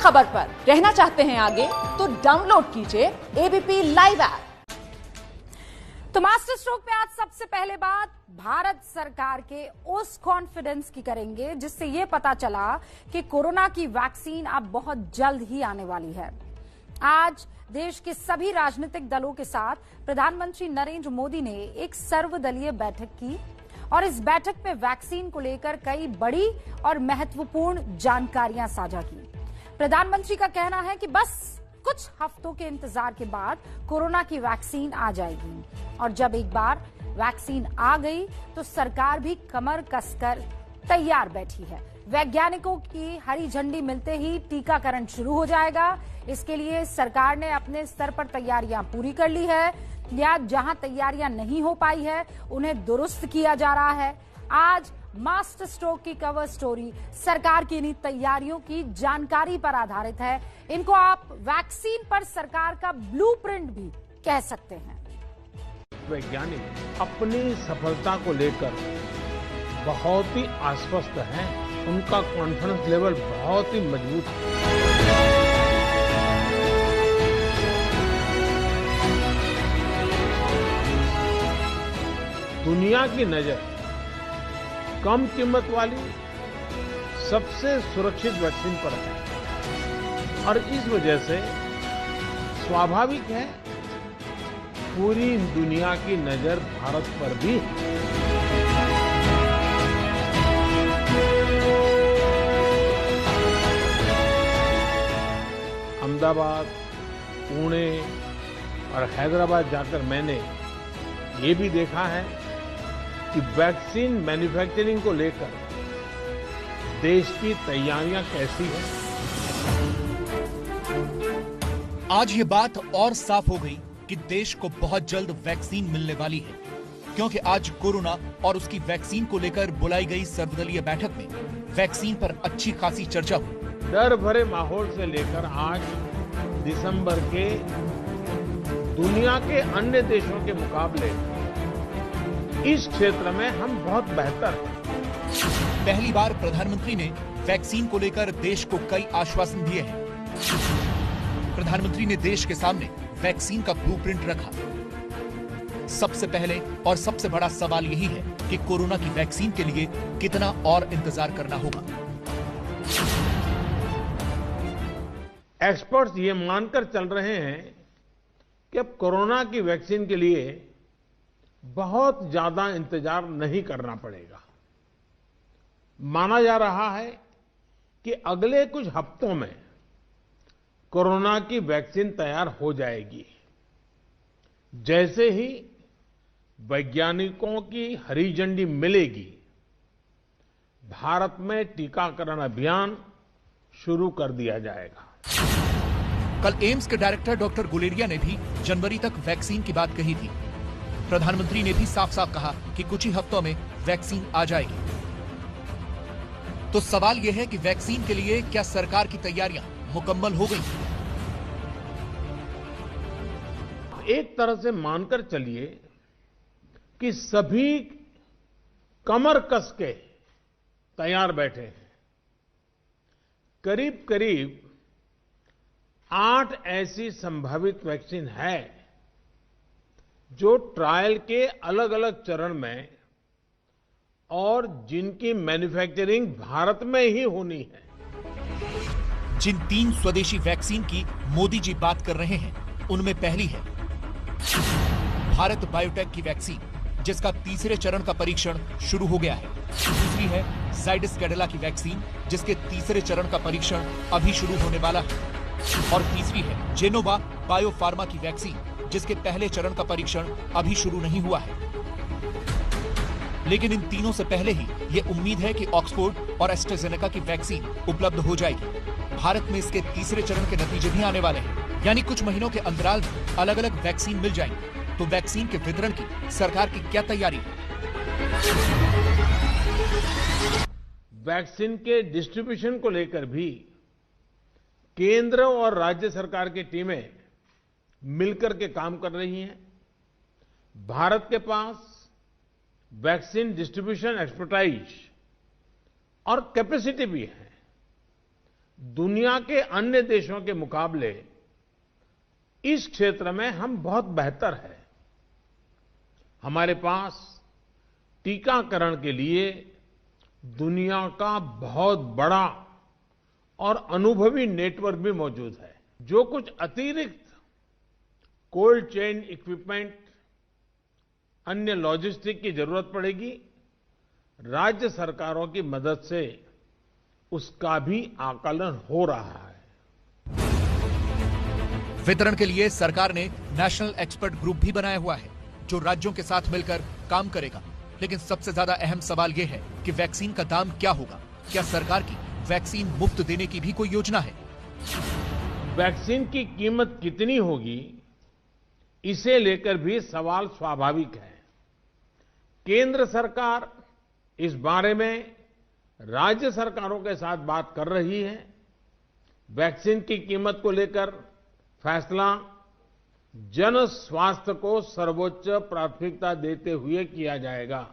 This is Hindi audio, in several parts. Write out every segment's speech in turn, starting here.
खबर पर रहना चाहते हैं आगे तो डाउनलोड कीजिए एबीपी लाइव ऐप। तो मास्टर स्ट्रोक पे आज सबसे पहले बात भारत सरकार के उस कॉन्फिडेंस की करेंगे जिससे ये पता चला कि कोरोना की वैक्सीन अब बहुत जल्द ही आने वाली है। आज देश के सभी राजनीतिक दलों के साथ प्रधानमंत्री नरेंद्र मोदी ने एक सर्वदलीय बैठक की और इस बैठक में वैक्सीन को लेकर कई बड़ी और महत्वपूर्ण जानकारियां साझा की। प्रधानमंत्री का कहना है कि बस कुछ हफ्तों के इंतजार के बाद कोरोना की वैक्सीन आ जाएगी और जब एक बार वैक्सीन आ गई तो सरकार भी कमर कसकर तैयार बैठी है। वैज्ञानिकों की हरी झंडी मिलते ही टीकाकरण शुरू हो जाएगा। इसके लिए सरकार ने अपने स्तर पर तैयारियां पूरी कर ली है या जहां तैयारियां नहीं हो पाई है उन्हें दुरुस्त किया जा रहा है। आज मास्टर स्ट्रोक की कवर स्टोरी सरकार की इन तैयारियों की जानकारी पर आधारित है। इनको आप वैक्सीन पर सरकार का ब्लूप्रिंट भी कह सकते हैं। वैज्ञानिक अपनी सफलता को लेकर बहुत ही आश्वस्त हैं। उनका कॉन्फिडेंस लेवल बहुत ही मजबूत है। दुनिया की नजर कम कीमत वाली सबसे सुरक्षित वैक्सीन पर है और इस वजह से स्वाभाविक है पूरी दुनिया की नजर भारत पर भी है। अहमदाबाद, पुणे और हैदराबाद जाकर मैंने ये भी देखा है कि वैक्सीन मैन्युफैक्चरिंग को लेकर देश की तैयारियां कैसी हैं। आज ये बात और साफ हो गई कि देश को बहुत जल्द वैक्सीन मिलने वाली है, क्योंकि आज कोरोना और उसकी वैक्सीन को लेकर बुलाई गई सर्वदलीय बैठक में वैक्सीन पर अच्छी खासी चर्चा हुई। डर भरे माहौल से लेकर आज दिसंबर के दुनिया के अन्य देशों के मुकाबले इस क्षेत्र में हम बहुत बेहतर हैं। पहली बार प्रधानमंत्री ने वैक्सीन को लेकर देश को कई आश्वासन दिए हैं। प्रधानमंत्री ने देश के सामने वैक्सीन का ब्लूप्रिंट रखा। सबसे पहले और सबसे बड़ा सवाल यही है कि कोरोना की वैक्सीन के लिए कितना और इंतजार करना होगा। एक्सपर्ट्स ये मानकर चल रहे हैं कि अब कोरोना की वैक्सीन के लिए बहुत ज्यादा इंतजार नहीं करना पड़ेगा। माना जा रहा है कि अगले कुछ हफ्तों में कोरोना की वैक्सीन तैयार हो जाएगी। जैसे ही वैज्ञानिकों की हरी झंडी मिलेगी, भारत में टीकाकरण अभियान शुरू कर दिया जाएगा। कल एम्स के डायरेक्टर डॉक्टर गुलेरिया ने भी जनवरी तक वैक्सीन की बात कही थी। प्रधानमंत्री ने भी साफ साफ कहा कि कुछ ही हफ्तों में वैक्सीन आ जाएगी। तो सवाल यह है कि वैक्सीन के लिए क्या सरकार की तैयारियां मुकम्मल हो गई? एक तरह से मानकर चलिए कि सभी कमर कस के तैयार बैठे हैं। करीब करीब 8 ऐसी संभावित वैक्सीन है जो ट्रायल के अलग अलग चरण में और जिनकी मैन्युफैक्चरिंग भारत में ही होनी है। जिन 3 स्वदेशी वैक्सीन की मोदी जी बात कर रहे हैं उनमें पहली है भारत बायोटेक की वैक्सीन, जिसका तीसरे चरण का परीक्षण शुरू हो गया है। दूसरी है जाइडस कैडिला की वैक्सीन, जिसके तीसरे चरण का परीक्षण अभी शुरू होने वाला है। और तीसरी है जेनोवा बायोफार्मा की वैक्सीन, जिसके पहले चरण का परीक्षण अभी शुरू नहीं हुआ है। लेकिन इन तीनों से पहले ही ये उम्मीद है कि ऑक्सफोर्ड और एस्ट्राजेनेका की वैक्सीन उपलब्ध हो जाएगी। भारत में इसके तीसरे चरण के नतीजे भी आने वाले हैं, यानी कुछ महीनों के अंतराल में अलग अलग वैक्सीन मिल जाएंगी। तो वैक्सीन के वितरण की सरकार की क्या तैयारी है? वैक्सीन के डिस्ट्रीब्यूशन को लेकर भी केंद्र और राज्य सरकार की टीमें मिलकर के काम कर रही हैं। भारत के पास वैक्सीन डिस्ट्रीब्यूशन एक्सपर्टाइज और कैपेसिटी भी है। दुनिया के अन्य देशों के मुकाबले इस क्षेत्र में हम बहुत बेहतर हैं। हमारे पास टीकाकरण के लिए दुनिया का बहुत बड़ा और अनुभवी नेटवर्क भी मौजूद है। जो कुछ अतिरिक्त कोल्ड चेन इक्विपमेंट, अन्य लॉजिस्टिक की जरूरत पड़ेगी, राज्य सरकारों की मदद से उसका भी आकलन हो रहा है। वितरण के लिए सरकार ने नेशनल एक्सपर्ट ग्रुप भी बनाया हुआ है जो राज्यों के साथ मिलकर काम करेगा। लेकिन सबसे ज्यादा अहम सवाल यह है कि वैक्सीन का दाम क्या होगा। क्या सरकार की वैक्सीन मुफ्त देने की भी कोई योजना है? वैक्सीन की कीमत कितनी होगी, इसे लेकर भी सवाल स्वाभाविक है। केंद्र सरकार इस बारे में राज्य सरकारों के साथ बात कर रही है। वैक्सीन की कीमत को लेकर फैसला जन स्वास्थ्य को सर्वोच्च प्राथमिकता देते हुए किया जाएगा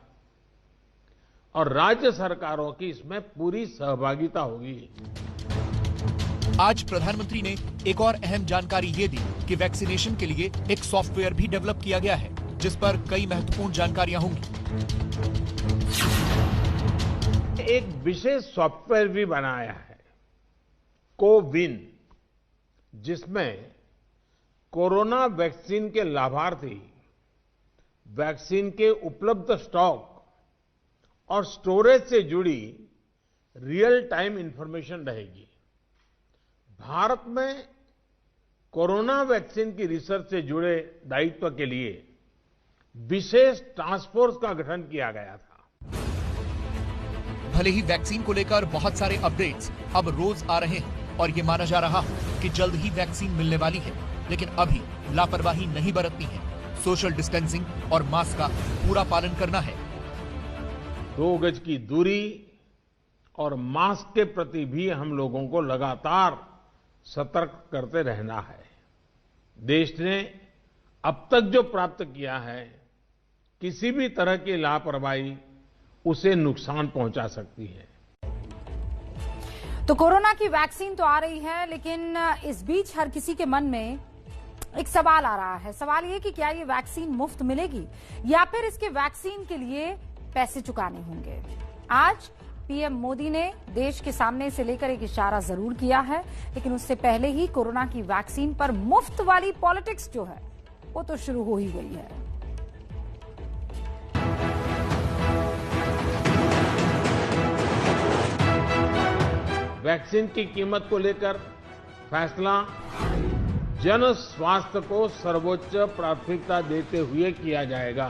और राज्य सरकारों की इसमें पूरी सहभागिता होगी। आज प्रधानमंत्री ने एक और अहम जानकारी ये दी कि वैक्सीनेशन के लिए एक सॉफ्टवेयर भी डेवलप किया गया है जिस पर कई महत्वपूर्ण जानकारियां होंगी। एक विशेष सॉफ्टवेयर भी बनाया है, कोविन, जिसमें कोरोना वैक्सीन के लाभार्थी वैक्सीन के उपलब्ध स्टॉक और स्टोरेज से जुड़ी रियल टाइम इंफॉर्मेशन रहेगी। भारत में कोरोना वैक्सीन की रिसर्च से जुड़े दायित्व के लिए विशेष टास्क फोर्स का गठन किया गया था। भले ही वैक्सीन को लेकर बहुत सारे अपडेट्स अब रोज आ रहे हैं और ये माना जा रहा है कि जल्द ही वैक्सीन मिलने वाली है, लेकिन अभी लापरवाही नहीं बरतनी है। सोशल डिस्टेंसिंग और मास्क का पूरा पालन करना है। 2 गज की दूरी और मास्क के प्रति भी हम लोगों को लगातार सतर्क करते रहना है। देश ने अब तक जो प्राप्त किया है, किसी भी तरह की लापरवाही उसे नुकसान पहुंचा सकती है। तो कोरोना की वैक्सीन तो आ रही है, लेकिन इस बीच हर किसी के मन में एक सवाल आ रहा है। सवाल ये कि क्या ये वैक्सीन मुफ्त मिलेगी या फिर इसके वैक्सीन के लिए पैसे चुकाने होंगे। आज पीएम मोदी ने देश के सामने इसे लेकर एक इशारा जरूर किया है, लेकिन उससे पहले ही कोरोना की वैक्सीन पर मुफ्त वाली पॉलिटिक्स जो है वो तो शुरू हो ही गई है। वैक्सीन की कीमत को लेकर फैसला जन स्वास्थ्य को सर्वोच्च प्राथमिकता देते हुए किया जाएगा।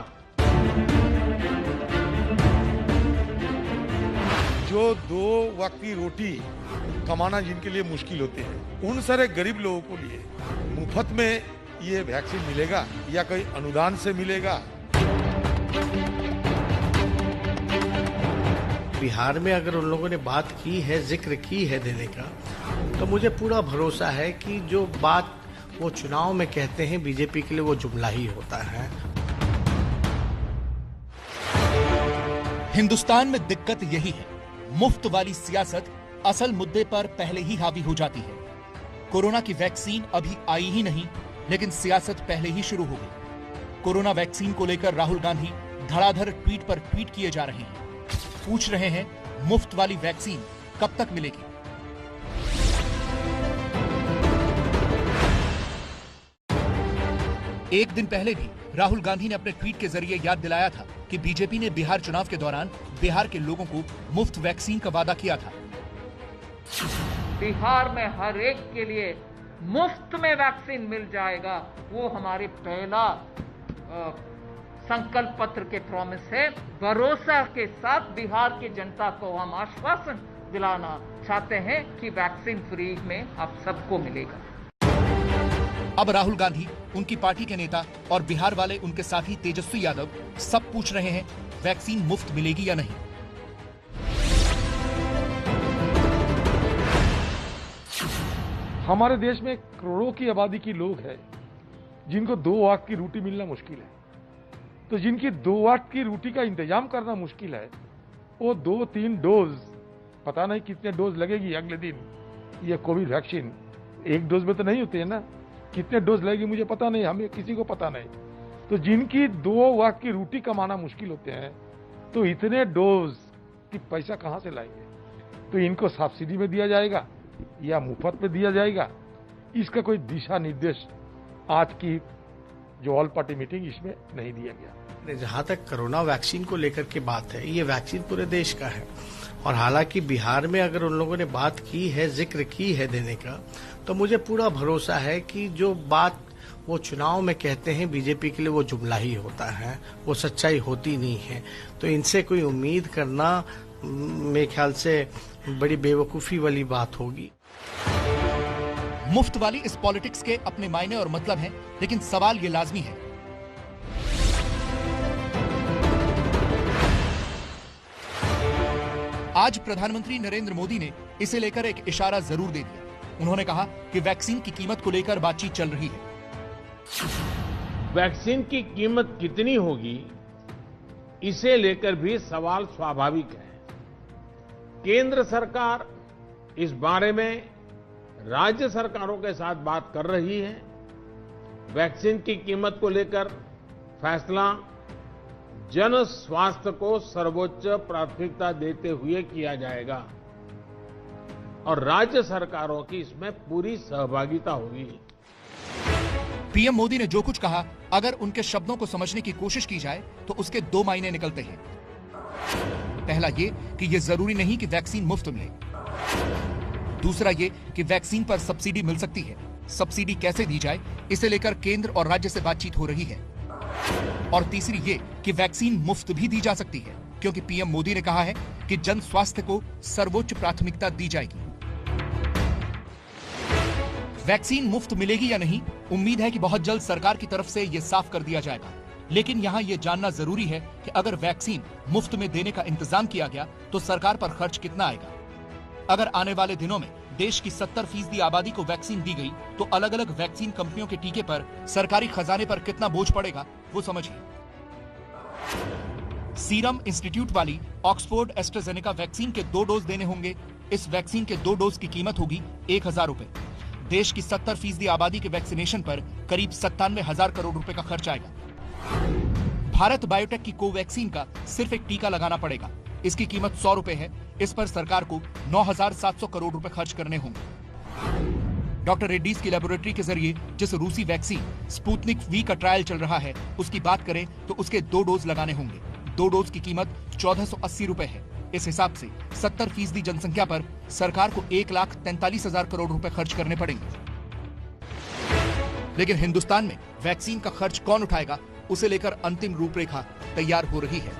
जो 2 वक्त की रोटी कमाना जिनके लिए मुश्किल होते हैं, उन सारे गरीब लोगों को लिए मुफ्त में ये वैक्सीन मिलेगा या कोई अनुदान से मिलेगा? बिहार में अगर उन लोगों ने बात की है, जिक्र की है देने का, तो मुझे पूरा भरोसा है कि जो बात वो चुनाव में कहते हैं बीजेपी के लिए वो जुमला ही होता है। हिंदुस्तान में दिक्कत यही है, मुफ्त वाली सियासत असल मुद्दे पर पहले ही हावी हो जाती है। कोरोना की वैक्सीन अभी आई ही नहीं, लेकिन सियासत पहले ही शुरू हो गई। कोरोना वैक्सीन को लेकर राहुल गांधी धड़ाधड़ ट्वीट पर ट्वीट किए जा रहे हैं। पूछ रहे हैं मुफ्त वाली वैक्सीन कब तक मिलेगी। एक दिन पहले भी राहुल गांधी ने अपने ट्वीट के जरिए याद दिलाया था कि बीजेपी ने बिहार चुनाव के दौरान बिहार के लोगों को मुफ्त वैक्सीन का वादा किया था। बिहार में हर एक के लिए मुफ्त में वैक्सीन मिल जाएगा, वो हमारे पहला संकल्प पत्र के प्रॉमिस है। भरोसा के साथ बिहार की जनता को हम आश्वासन दिलाना चाहते हैं कि वैक्सीन फ्री में आप सबको मिलेगा। अब राहुल गांधी, उनकी पार्टी के नेता और बिहार वाले उनके साथी तेजस्वी यादव सब पूछ रहे हैं वैक्सीन मुफ्त मिलेगी या नहीं। हमारे देश में करोड़ों की आबादी की लोग हैं जिनको 2 वक्त की रोटी मिलना मुश्किल है। तो जिनकी 2 वक्त की रोटी का इंतजाम करना मुश्किल है, वो 2-3 डोज, पता नहीं कितने डोज लगेगी अगले दिन, ये कोविड वैक्सीन एक डोज में तो नहीं होती है ना, कितने डोज लगेगी मुझे पता नहीं, हमें किसी को पता नहीं। तो जिनकी 2 वक्त की रोटी कमाना मुश्किल होते हैं, तो इतने डोज की पैसा कहां से लाएंगे? तो इनको सब्सिडी में दिया जाएगा या मुफ्त में दिया जाएगा, इसका कोई दिशा निर्देश आज की जो ऑल पार्टी मीटिंग इसमें नहीं दिया गया। जहां तक कोरोना वैक्सीन को लेकर के बात है, ये वैक्सीन पूरे देश का है और हालांकि बिहार में अगर उन लोगों ने बात की है, जिक्र की है देने का, तो मुझे पूरा भरोसा है कि जो बात वो चुनाव में कहते हैं बीजेपी के लिए वो जुमला ही होता है, वो सच्चाई होती नहीं है। तो इनसे कोई उम्मीद करना मेरे ख्याल से बड़ी बेवकूफी वाली बात होगी। मुफ्त वाली इस पॉलिटिक्स के अपने मायने और मतलब हैं, लेकिन सवाल ये लाजमी है, आज प्रधानमंत्री नरेंद्र मोदी ने इसे लेकर एक इशारा जरूर दे दिया। उन्होंने कहा कि वैक्सीन की कीमत को लेकर बातचीत चल रही है। वैक्सीन की कीमत कितनी होगी, इसे लेकर भी सवाल स्वाभाविक है। केंद्र सरकार इस बारे में राज्य सरकारों के साथ बात कर रही है। वैक्सीन की कीमत को लेकर फैसला जन स्वास्थ्य को सर्वोच्च प्राथमिकता देते हुए किया जाएगा और राज्य सरकारों की इसमें पूरी सहभागिता होगी। पीएम मोदी ने जो कुछ कहा, अगर उनके शब्दों को समझने की कोशिश की जाए तो उसके 2 मायने निकलते हैं। पहला ये कि ये जरूरी नहीं कि वैक्सीन मुफ्त मिले। दूसरा ये कि वैक्सीन पर सब्सिडी मिल सकती है। सब्सिडी कैसे दी जाए, इसे लेकर केंद्र और राज्य से बातचीत हो रही है। और तीसरी ये कि वैक्सीन मुफ्त भी दी जा सकती है, क्योंकि पीएम मोदी ने कहा है कि जन स्वास्थ्य को सर्वोच्च प्राथमिकता दी जाएगी। वैक्सीन मुफ्त मिलेगी या नहीं, उम्मीद है कि बहुत जल्द सरकार की तरफ से ये साफ कर दिया जाएगा। लेकिन यहाँ ये जानना जरूरी है कि अगर वैक्सीन मुफ्त में देने का इंतजाम किया गया तो सरकार पर खर्च कितना आएगा। अगर आने वाले दिनों में देश की 70% आबादी को वैक्सीन दी गई तो अलग अलग वैक्सीन कंपनियों के टीके पर सरकारी खजाने पर कितना बोझ पड़ेगा, वो समझिए। सीरम इंस्टीट्यूट वाली ऑक्सफोर्ड एस्ट्राजेनेका वैक्सीन के 2 डोज देने होंगे। इस वैक्सीन के 2 डोज की कीमत होगी 1000 रुपए। देश की 70% आबादी के वैक्सीनेशन पर करीब 97,000 करोड़ रुपए का खर्च आएगा। भारत बायोटेक की कोवैक्सीन का सिर्फ एक टीका लगाना पड़ेगा। इसकी कीमत 100 रुपए है। इस पर सरकार को 9,700 करोड़ रुपए खर्च करने होंगे। डॉक्टर रेड्डीज की लेबोरेटरी के जरिए जिस रूसी वैक्सीन स्पुतनिक वी का ट्रायल चल रहा है, उसकी बात करें तो उसके 2 डोज लगाने होंगे। 2 डोज की कीमत 1480 रुपए है। इस हिसाब से 70% जनसंख्या पर सरकार को 1,43,000 करोड़ रुपए खर्च करने पड़ेंगे। लेकिन हिंदुस्तान में वैक्सीन का खर्च कौन उठाएगा, उसे लेकर अंतिम रूपरेखा तैयार हो रही है।